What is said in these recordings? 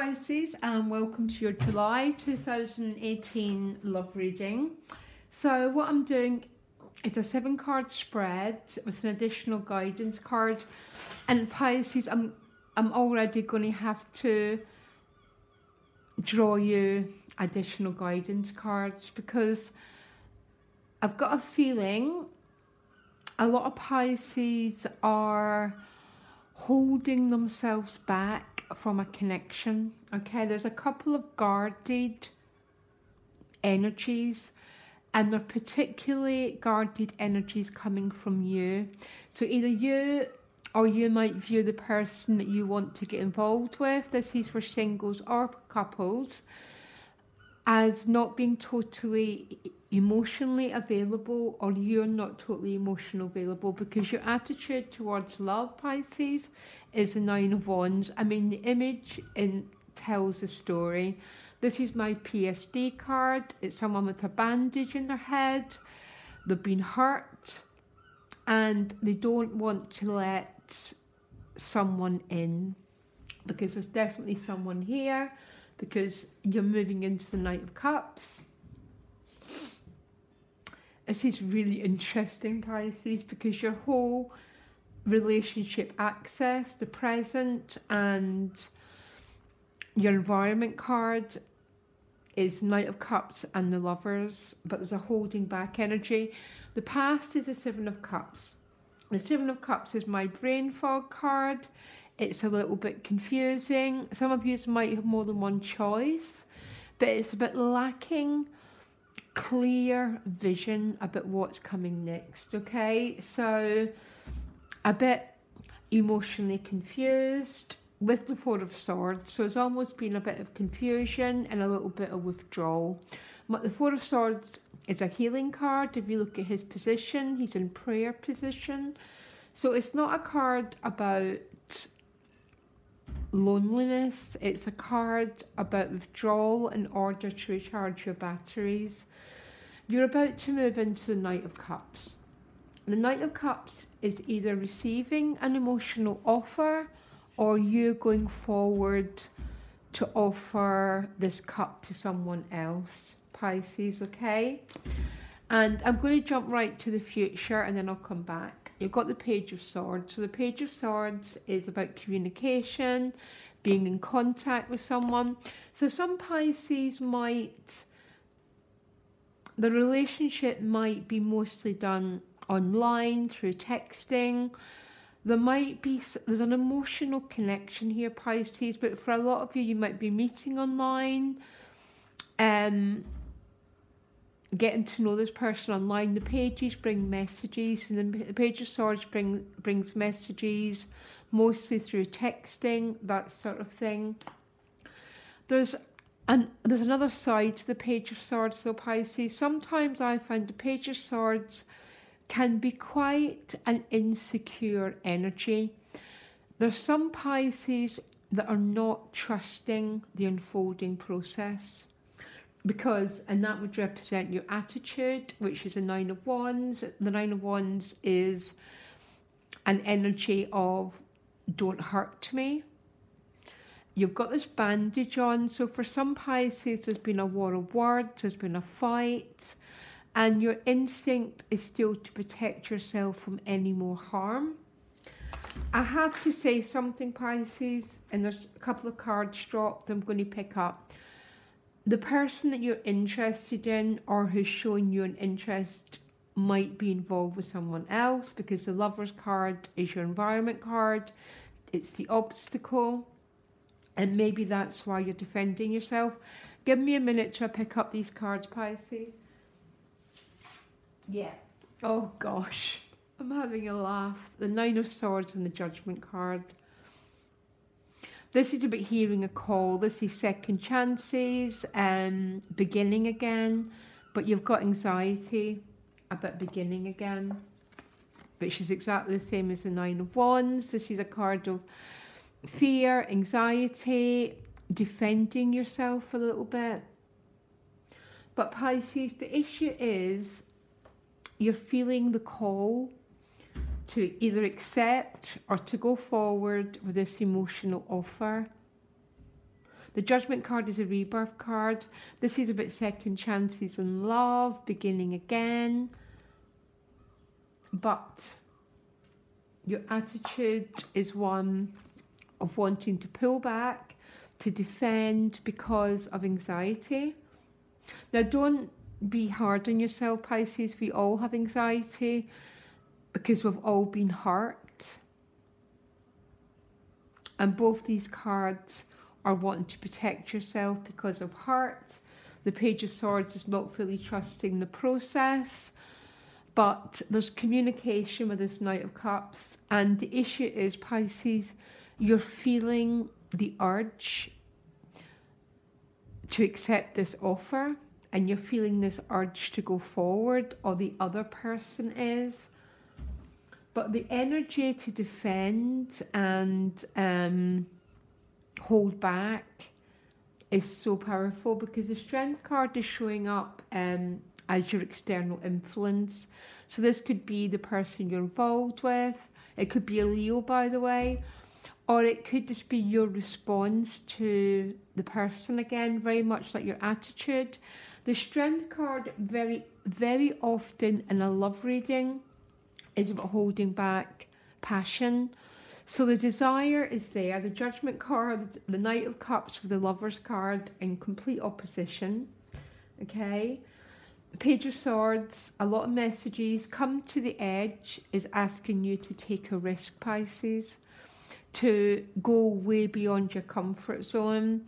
Pisces, and welcome to your July 2018 love reading. So what I'm doing is a 7-card spread with an additional guidance card, and Pisces, I'm already going to have to draw you additional guidance cards because I've got a feeling a lot of Pisces are holding themselves back from a connection. Okay, there's a couple of guarded energies, and they're particularly guarded energies coming from you. So either you or you might view the person that you want to get involved with, this is for singles or couples, as not being totally emotionally available, or you're not totally emotionally available, because your attitude towards love, Pisces, is a 9 of Wands. I mean, the image tells the story. This is my PSD card. It's someone with a bandage in their head. They've been hurt and they don't want to let someone in, because there's definitely someone here, because you're moving into the Knight of Cups. This is really interesting, Pisces, because your whole relationship access, the present, and your environment card is Knight of Cups and the Lovers, but there's a holding back energy. The past is the 7 of Cups. The 7 of Cups is my brain fog card. It's a little bit confusing. Some of you might have more than one choice, but it's a bit lacking clear vision about what's coming next. Okay, so a bit emotionally confused with the 4 of Swords, so it's almost been a bit of confusion and a little bit of withdrawal. But the 4 of Swords is a healing card. If you look at his position, he's in prayer position, so it's not a card about loneliness. It's a card about withdrawal in order to recharge your batteries. You're about to move into the Knight of Cups. The Knight of Cups is either receiving an emotional offer or you going forward to offer this cup to someone else, Pisces, okay? And I'm going to jump right to the future and then I'll come back. You've got the Page of Swords. So the Page of Swords is about communication, being in contact with someone. So some Pisces might, the relationship might be mostly done online, through texting. There's an emotional connection here, Pisces, but for a lot of you, you might be meeting online, getting to know this person online. The pages bring messages, and the Page of Swords brings messages, mostly through texting, that sort of thing. There's another side to the Page of Swords, though, Pisces. Sometimes I find the Page of Swords can be quite an insecure energy. There's some Pisces that are not trusting the unfolding process, and that would represent your attitude, which is a 9 of Wands. The 9 of Wands is an energy of don't hurt me. You've got this bandage on, so for some Pisces there's been a war of words, there's been a fight, and your instinct is still to protect yourself from any more harm. I have to say something, Pisces, and there's a couple of cards dropped I'm going to pick up. The person that you're interested in or who's showing you an interest might be involved with someone else, because the Lovers card is your environment card. It's the obstacle, and maybe that's why you're defending yourself. Give me a minute to pick up these cards, Pisces. Yeah. Oh gosh, I'm having a laugh. The 9 of Swords and the Judgment card. This is about hearing a call. This is second chances and beginning again. But you've got anxiety about beginning again, which is exactly the same as the 9 of Wands. This is a card of fear, anxiety, defending yourself a little bit. But Pisces, the issue is you're feeling the call to either accept or to go forward with this emotional offer. The Judgment card is a rebirth card. This is about second chances in love, beginning again. But your attitude is one of wanting to pull back, to defend because of anxiety. Now, don't be hard on yourself, Pisces. We all have anxiety because we've all been hurt. And both these cards are wanting to protect yourself because of hurt. The Page of Swords is not fully trusting the process. But there's communication with this Knight of Cups. And the issue is, Pisces, you're feeling the urge to accept this offer. And you're feeling this urge to go forward, or the other person is. But the energy to defend and hold back is so powerful, because the Strength card is showing up as your external influence. So this could be the person you're involved with. It could be a Leo, by the way. Or it could just be your response to the person again, very much like your attitude. The Strength card very, very often in a love reading is about holding back passion. So the desire is there. The Judgment card, the Knight of Cups with the Lovers card in complete opposition. Okay. Page of Swords, a lot of messages. Come to the edge is asking you to take a risk, Pisces. To go way beyond your comfort zone.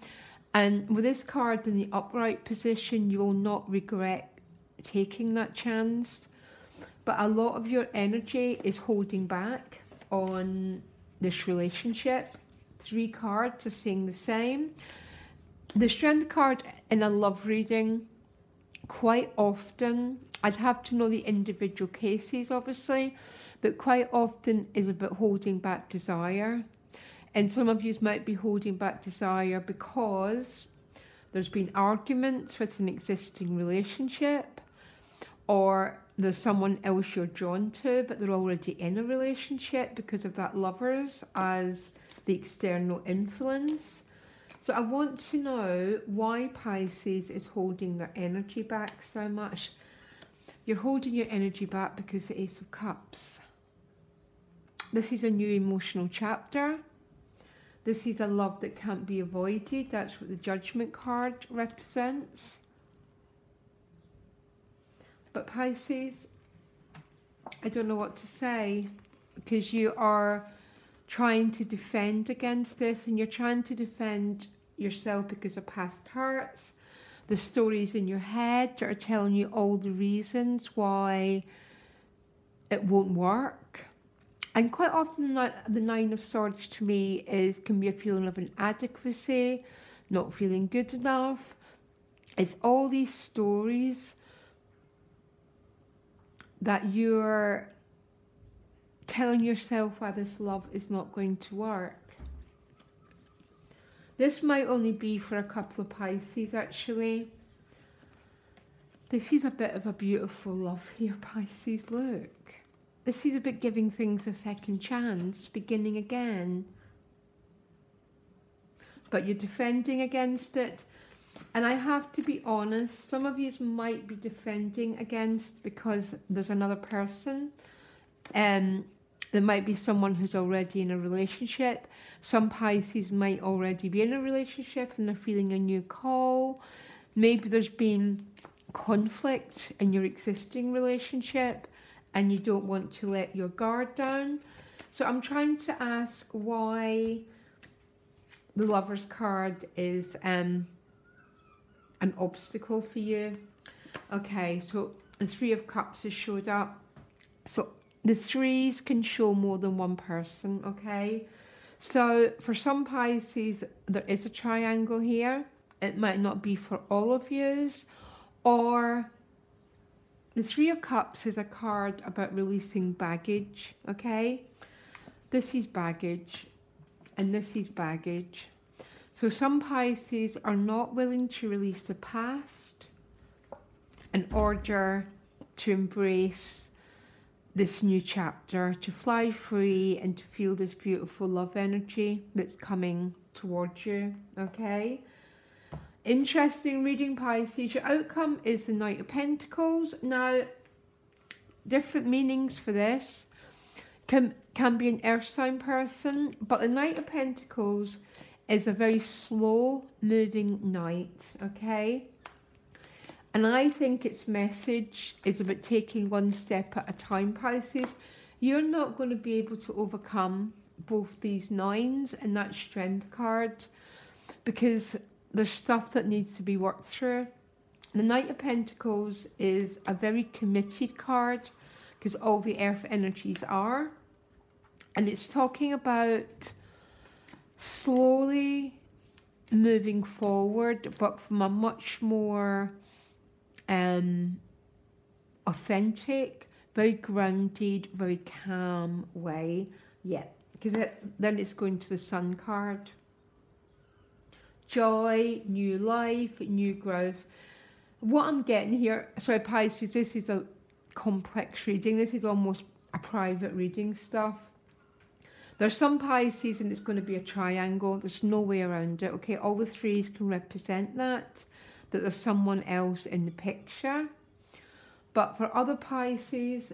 And with this card in the upright position, you will not regret taking that chance. But a lot of your energy is holding back on this relationship. 3 cards are saying the same. The Strength card in a love reading, quite often, I'd have to know the individual cases obviously, but quite often is about holding back desire. And some of you might be holding back desire because there's been arguments with an existing relationship, or there's someone else you're drawn to, but they're already in a relationship because of that Lovers as the external influence. So I want to know why Pisces is holding their energy back so much. You're holding your energy back because the Ace of Cups. This is a new emotional chapter. This is a love that can't be avoided. That's what the Judgment card represents. But Pisces, I don't know what to say, because you are trying to defend against this, and you're trying to defend yourself because of past hurts, the stories in your head that are telling you all the reasons why it won't work. And quite often the Nine of Swords to me can be a feeling of inadequacy, not feeling good enough. It's all these stories that you're telling yourself why this love is not going to work. This might only be for a couple of Pisces actually. This is a bit of a beautiful love here, Pisces, look. This is about giving things a second chance, beginning again. But you're defending against it. And I have to be honest, some of you might be defending against because there's another person. There might be someone who's already in a relationship. Some Pisces might already be in a relationship and they're feeling a new call. Maybe there's been conflict in your existing relationship and you don't want to let your guard down. So I'm trying to ask why the Lovers card is an obstacle for you. Okay, so the Three of Cups has showed up. So the threes can show more than one person, okay? So for some Pisces, there is a triangle here. It might not be for all of yous. Or the Three of Cups is a card about releasing baggage, okay? This is baggage, and this is baggage. So some Pisces are not willing to release the past in order to embrace this new chapter, to fly free and to feel this beautiful love energy that's coming towards you, okay? Interesting reading, Pisces. Your outcome is the Knight of Pentacles. Now, different meanings for this. Can be an earth sign person, but the Knight of Pentacles is a very slow moving knight, okay? And I think its message is about taking one step at a time, Pisces. You're not going to be able to overcome both these nines and that strength card because there's stuff that needs to be worked through. The Knight of Pentacles is a very committed card because all the earth energies are. And it's talking about slowly moving forward, but from a much more authentic, very grounded, very calm way. Yeah, because then it's going to the Sun card. Joy, new life, new growth. What I'm getting here, sorry Pisces, this is a complex reading. This is almost a private reading stuff. There's some Pisces and it's going to be a triangle. There's no way around it, okay? All the threes can represent that there's someone else in the picture. But for other Pisces,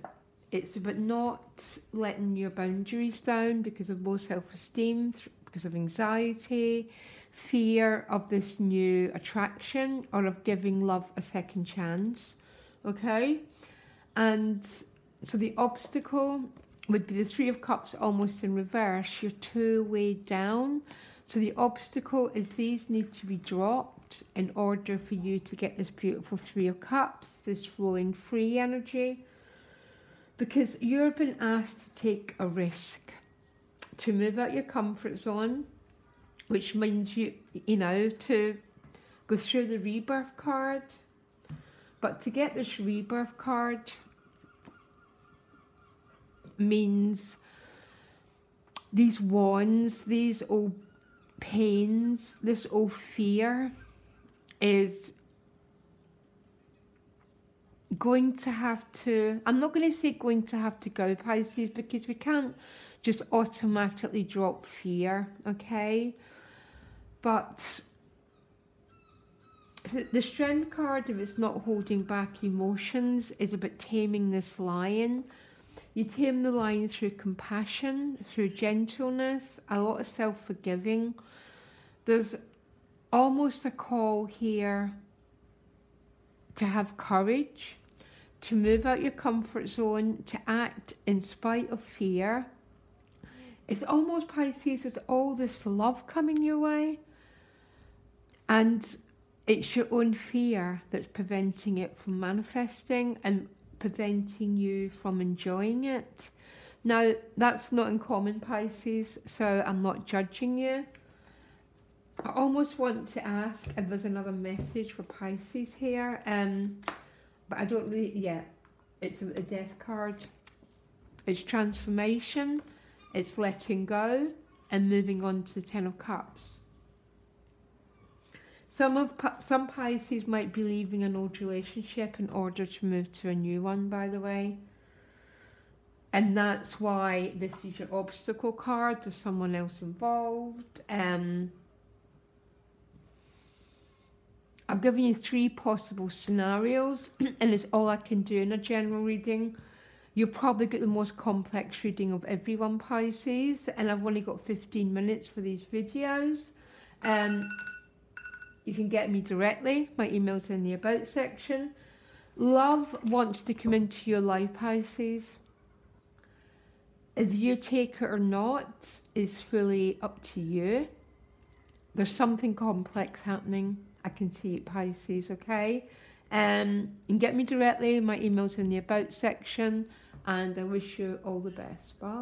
it's about not letting your boundaries down because of low self-esteem, because of anxiety, fear of this new attraction, or of giving love a second chance, okay? And so the obstacle would be the Three of Cups almost in reverse. You're too weighed down. So the obstacle is these need to be dropped in order for you to get this beautiful Three of Cups, this flowing free energy. Because you've been asked to take a risk, to move out your comfort zone, which means you know, to go through the rebirth card. But to get this rebirth card means these wands, these old pains, this old fear is going to have to, I'm not going to say going to have to go, Pisces, because we can't just automatically drop fear, okay? But the Strength card, if it's not holding back emotions, is about taming this lion. You tame the lion through compassion, through gentleness, a lot of self-forgiving. There's almost a call here to have courage, to move out your comfort zone, to act in spite of fear. It's almost, Pisces, there's all this love coming your way, and it's your own fear that's preventing it from manifesting and preventing you from enjoying it. Now, that's not uncommon, Pisces, so I'm not judging you. I almost want to ask if there's another message for Pisces here, but I don't really, yeah, it's a Death card. It's transformation, it's letting go and moving on to the Ten of Cups. Some Pisces might be leaving an old relationship in order to move to a new one, by the way. And that's why this is your obstacle card. There's someone else involved. I've given you 3 possible scenarios, and it's all I can do in a general reading. You'll probably get the most complex reading of everyone, Pisces, and I've only got 15 minutes for these videos. You can get me directly. My email's in the About section. Love wants to come into your life, Pisces. If you take it or not is fully up to you. There's something complex happening. I can see it, Pisces, okay? You can get me directly. My email's in the About section. And I wish you all the best. Bye.